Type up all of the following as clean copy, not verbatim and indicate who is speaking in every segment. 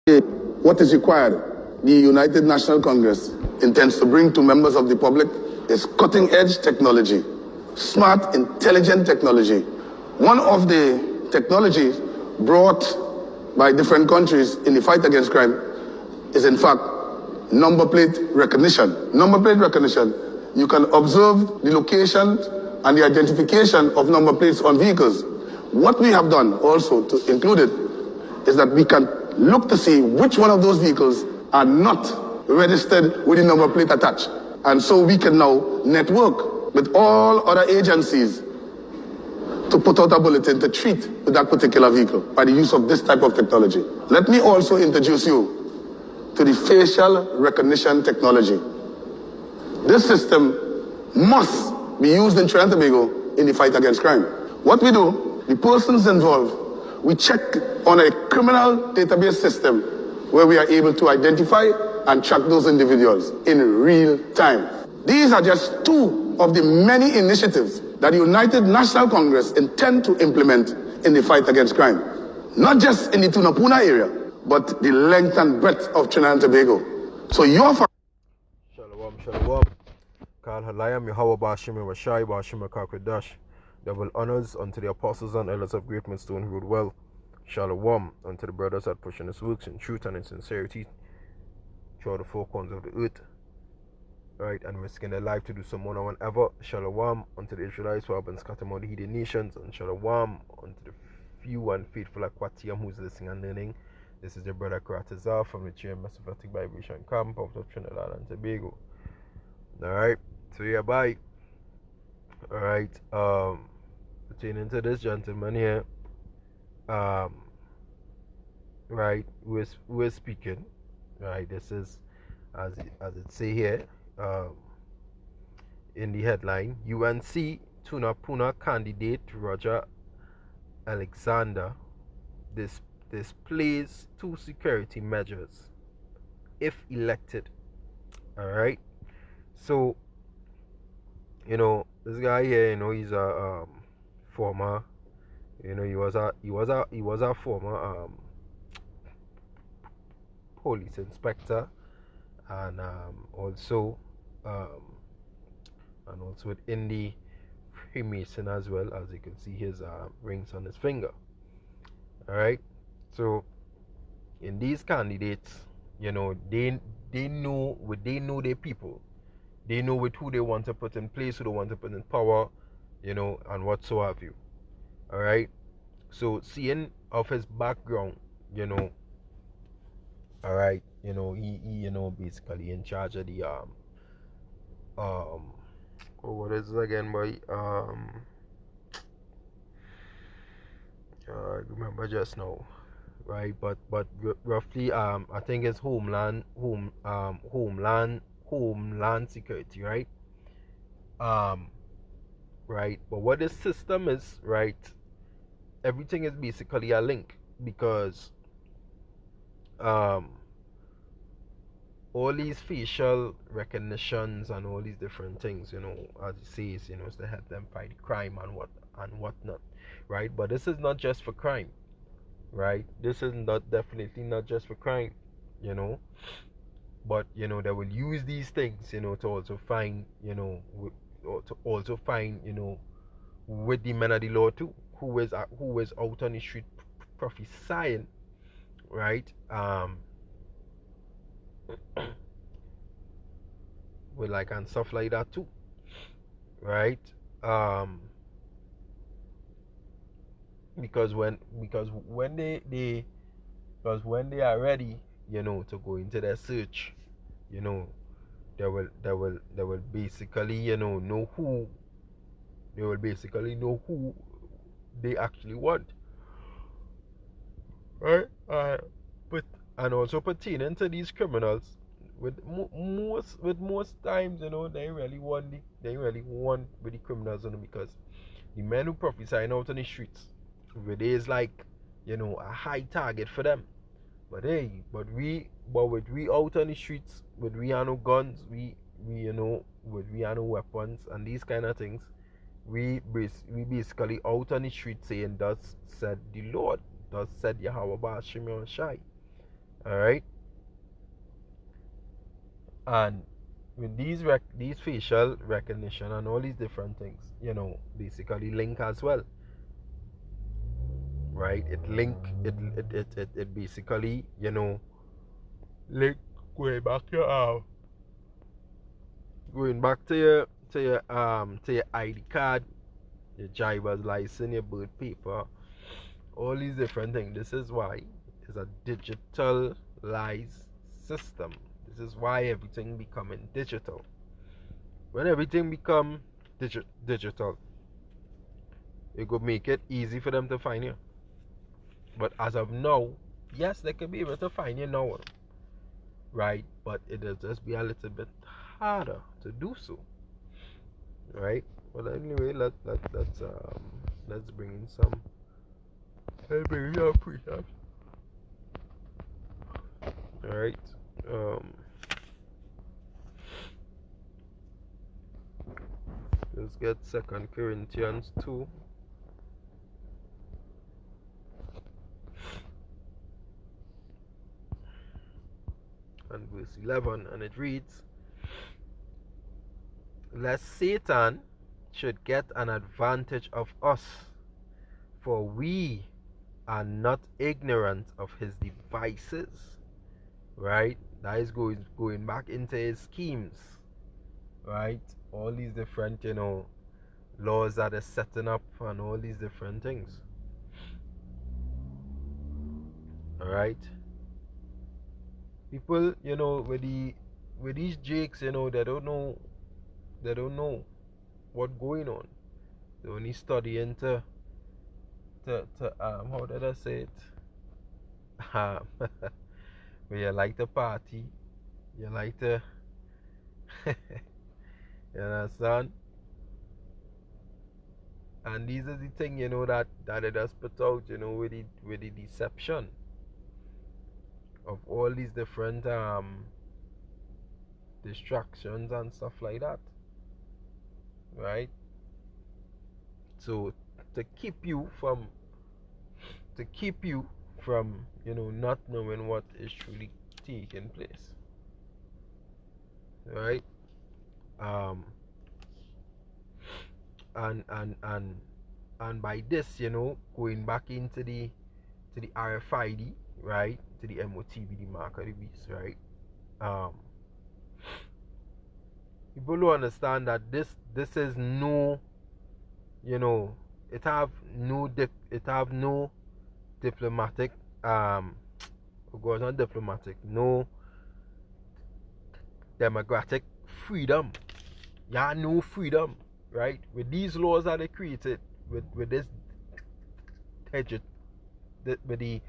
Speaker 1: What is required, the United National Congress intends to bring to members of the public is cutting-edge technology, smart, intelligent technology. One of the technologies brought by different countries in the fight against crime is, in fact, number plate recognition. Number plate recognition, you can observe the location and the identification of number plates on vehicles. What we have done also to include it is that we can look to see which one of those vehicles are not registered with the number plate attached. And so we can now network with all other agencies to put out a bulletin to treat with that particular vehicle by the use of this type of technology. Let me also introduce you to the facial recognition technology. This system must be used in Trinidad and Tobago in the fight against crime. What we do, the persons involved, we check on a criminal database system where we are able to identify and track those individuals in real time. These are just two of the many initiatives that the United National Congress intend to implement in the fight against crime. Not just in the Tunapuna area, but the length and breadth of Trinidad and Tobago. So your
Speaker 2: Shalom. Kal Halayam Yahweh Bashim Rashai Bashim Kakradash. Double honors unto the apostles and elders of Great Millstone who ruled well. Shalom unto the brothers that pushing his works in truth and in sincerity throughout the four corners of the earth, right, and risking their life to do some more than ever. Shalom unto the Israelites who have been scattered among the heathen nations, and shalom unto the few and faithful Aquatium who's listening and learning. This is your brother Karatazar from the GMS-New Vibration Camp of Trinidad and Tobago. Alright, so yeah, bye. Alright, pertaining to this gentleman here, right, we're speaking, right, this is as it say here, in the headline, UNC Tunapuna candidate Roger Alexander displays 2 security measures if elected. Alright, so this guy here, he's a former, he was a former police inspector, and also in the Freemason as well, as you can see his rings on his finger. All right, so in these candidates, they know their people, they know with who they want to put in place, who they want to put in power, and whatsoever. All right, so seeing of his background, all right, he basically in charge of the what is it again, boy? I remember just now, right? But roughly, I think it's homeland security, right? Right. But what this system is, right? Everything is basically a link, because all these facial recognitions and all these different things, as it says, is to help them fight crime and whatnot, right? But this is not just for crime, right? This is definitely not just for crime, but they will use these things, to also find, with the men of the law too, who is out on the street prophesying, right? With and stuff like that too, right? Because when they are ready, to go into their search, they will basically know who they actually want, right? But and also pertaining to these criminals, with most times, they really want with the criminals, because the men who prophesy out on the streets, where there is a high target for them. But with we out on the streets, with we are no guns, with we are no weapons and these kind of things, we basically out on the street saying, "Thus said the Lord, thus said Yahweh Bashim Shai." All right, and with these facial recognition and all these different things, basically link as well, right? It basically, link going back going back to your ID card, your driver's license, your birth paper, all these different things. This is why it's a digitalized system. This is why everything becoming digital. When everything become digital, it could make it easy for them to find you. But as of now, yes, they could be able to find you now, right? But it'll just be a little bit harder to do so, right? But anyway, let's bring in some. Let's bring in some precepts. All right. Let's get 2 Corinthians 2. And verse 11, and it reads, lest Satan should get an advantage of us, for we are not ignorant of his devices, right? That is going back into his schemes, right? All these different, laws that are setting up and all these different things. All right. People, with these jakes, they don't know what's going on. They only study into how did I say it? When you like to party, you like to you understand? And these are the thing, that it does put out, with the deception of all these different distractions and stuff like that, right? So to keep you from not knowing what is truly taking place, right? And by this, going back into the RFID, right, to the motb, the mark of the beast, right? People don't understand that this is no, it have no diplomatic not diplomatic, no democratic freedom. Yeah, no freedom, right? With these laws that they created, with this with the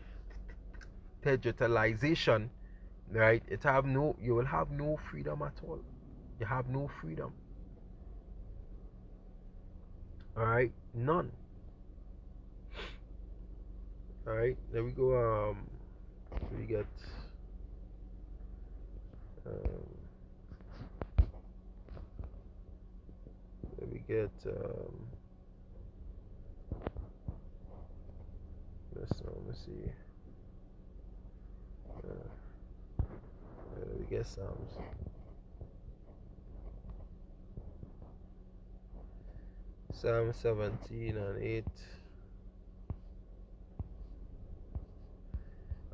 Speaker 2: digitalization, right? You will have no freedom at all. You have no freedom. All right, none. All right, there we go. We get let's see. We get Psalms. Psalm 17 and 8.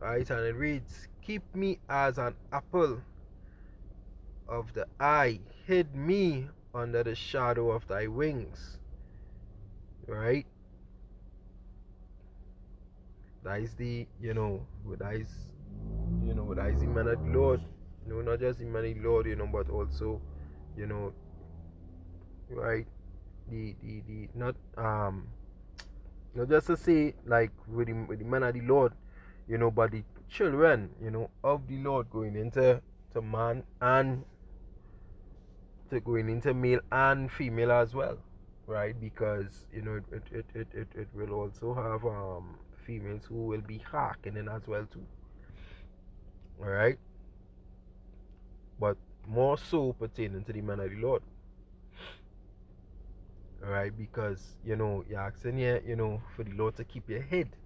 Speaker 2: Alright, and it reads, keep me as an apple of the eye, hid me under the shadow of thy wings. Right? That is the, that is the man of the Lord. Not just the man of the Lord, but also, right? The not just to say like with the man of the Lord, but the children, of the Lord going into man and to going into male and female as well, right? Because it will also have females who will be hearkening as well too. All right, but more so pertaining to the man of the Lord. All right, because you're asking here, for the Lord to keep your head,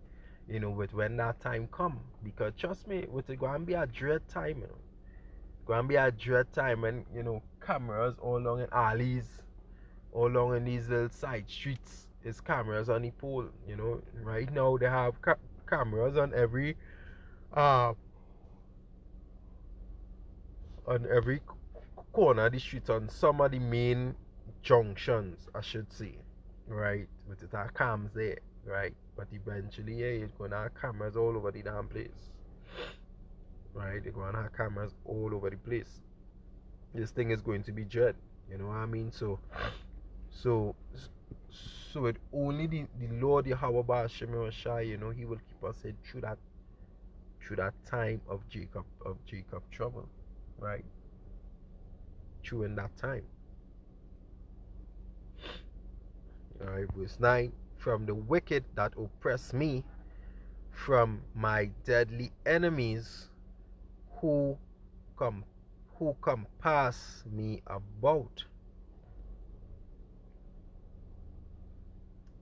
Speaker 2: you know, with when that time come. Because trust me, with it going to be a dread time, you know. Going to be a dread time when, you know, cameras all along in alleys, all along in these little side streets is cameras on the pole, you know. Right now they have cameras uh on every corner of the street, on some of the main junctions, I should say, right? But it are cams there, right? But eventually, yeah, you're gonna have cameras all over the damn place, right? They're gonna have cameras all over the place. This thing is going to be dread, you know what I mean? So, so with only the Lord Yahweh Ba'ashim Shai, you know, He will keep us in through that time of Jacob trouble, right? During that time. Alright, verse 9. From the wicked that oppress me, from my deadly enemies who compass me about.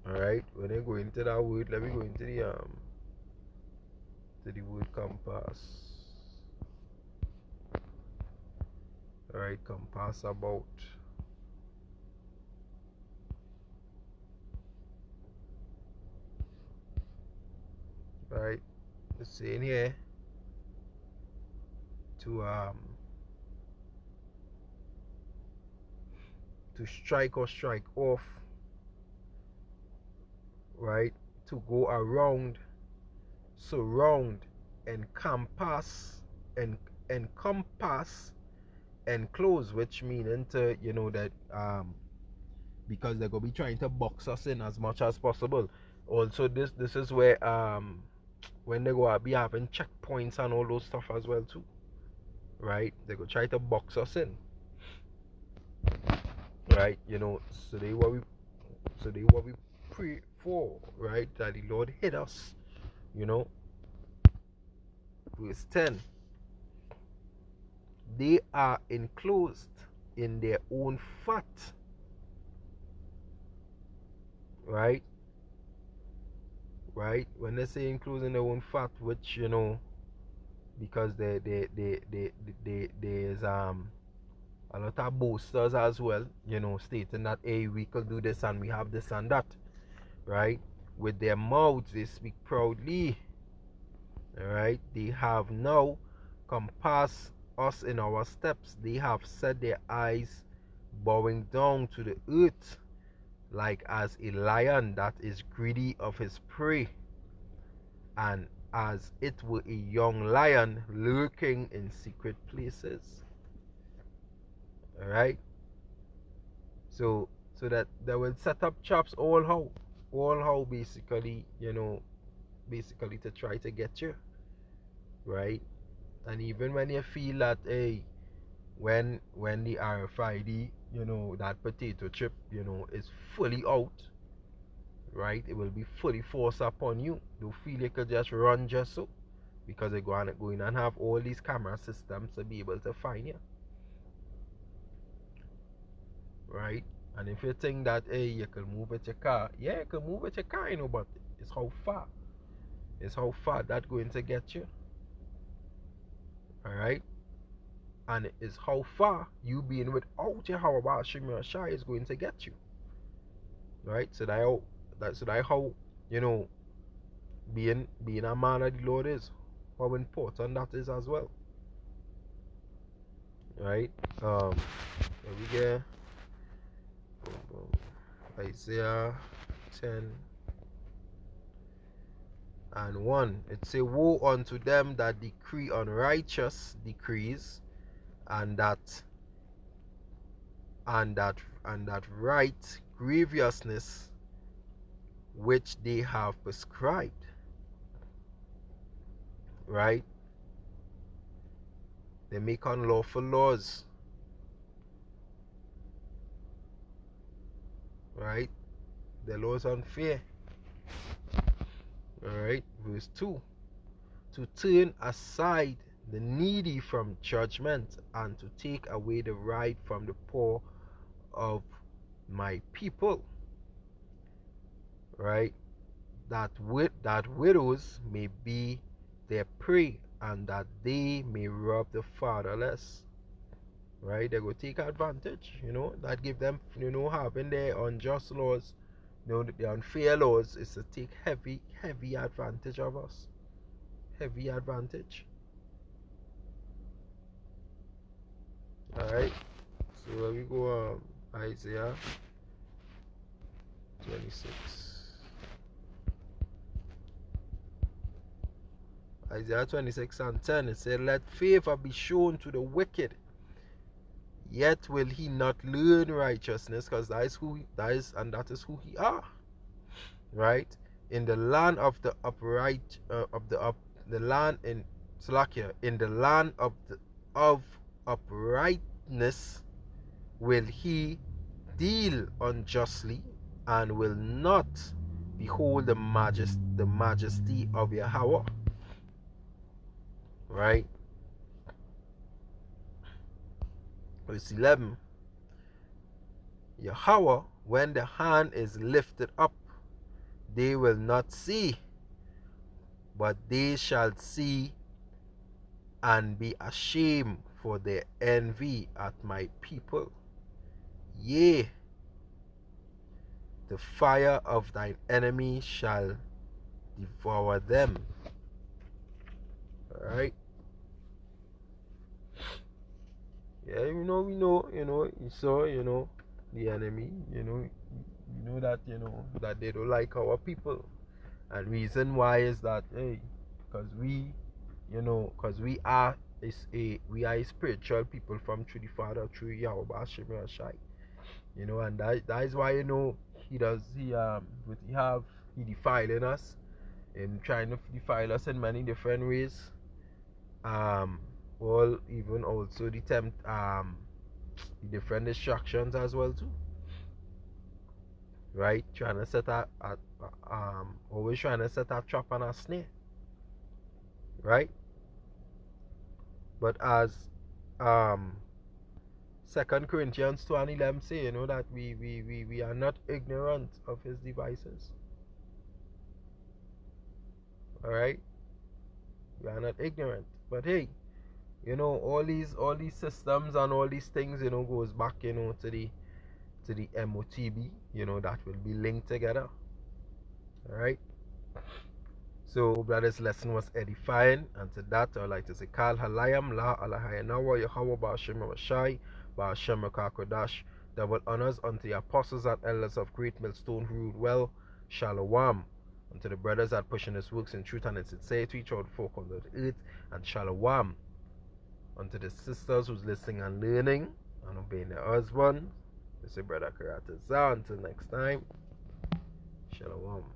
Speaker 2: Alright, when I go into that word, let me go into the word compass. Alright, compass about. Right, it's saying here to strike or strike off, right? To go around, surround, encompass, enclose, which meaning to, you know, that because they're gonna be trying to box us in as much as possible. Also, this is where when they go be having checkpoints and all those stuff as well too, right? They go try to box us in, right? You know, so they what we pray for, right? That the Lord hit us, you know. Verse 10. They are enclosed in their own fat, right? Right? When they say enclosed in their own fat, which, you know, because there's a lot of boasters as well, you know, stating that, hey, we could do this and we have this and that, right? With their mouths they speak proudly, right? They have now compassed us in our steps. They have set their eyes bowing down to the earth, like as a lion that is greedy of his prey, and as it were a young lion lurking in secret places. Alright? So that they will set up traps all how basically, you know, basically to try to get you. Right? And even when you feel that, hey, when the RFID, you know, that potato chip, you know, is fully out, right, it will be fully forced upon you. Don't feel you could just run just so, because they're going and have all these camera systems to be able to find you, right? And if you think that, hey, you can move with your car, yeah, you can move with your car, you know, but it's how far that's going to get you. Alright? And it's how far you being without your how about Shimmer Shai is going to get you. Right? So that how, you know, being a man of the Lord is. How important that is as well. Right? There we go. Isaiah 10 and 1. It say, woe unto them that decree unrighteous decrees, and that right grievousness which they have prescribed. Right? They make unlawful laws. Right? The laws unfair. Alright, verse 2. To turn aside the needy from judgment, and to take away the right from the poor of my people. Right? that widows may be their prey, and that they may rob the fatherless. Right? They go take advantage, that give them, having their unjust laws, the unfair laws is to take heavy advantage of us. Heavy advantage. Alright. So where we go, Isaiah 26. Isaiah 26 and 10, it said, "Let favor be shown to the wicked, yet will he not learn righteousness," because that is who he are. Right? In the land of the upright, the land in Slakia, in the land of uprightness will he deal unjustly, and will not behold the majesty of Yahweh. Right? Verse 11. Yahweh, when the hand is lifted up, they will not see, but they shall see and be ashamed for their envy at my people. Yea, the fire of thine enemy shall devour them. Alright? Yeah, we know, you saw, the enemy, that, that they don't like our people. And reason why is that, because we are a spiritual people from through the Father, through Yahweh Hashem Shai. And that is why, he defiling us, and trying to defile us in many different ways. Even also the different distractions as well too. Right? Trying to set always trying to set a trap and a snare. Right? But as 2 Corinthians 2:11 say, that we are not ignorant of his devices. Alright? We are not ignorant. But hey, all these systems and all these things, goes back, to the motb, that will be linked together. Alright? So hope that this lesson was edifying, and to that I would like to say Kal Halayam La Alahayanawa Yahweh Ba'ashem Rashai Ba'ashem Kakodash. Double honors unto the apostles and elders of Great Millstone who ruled well. Shalom. Unto the brothers that pushing his works in truth and in sincerity throughout the folk on the earth, and shalom unto the sisters who's listening and learning and obeying their husband. This is Brother Karate. Until next time, shalom.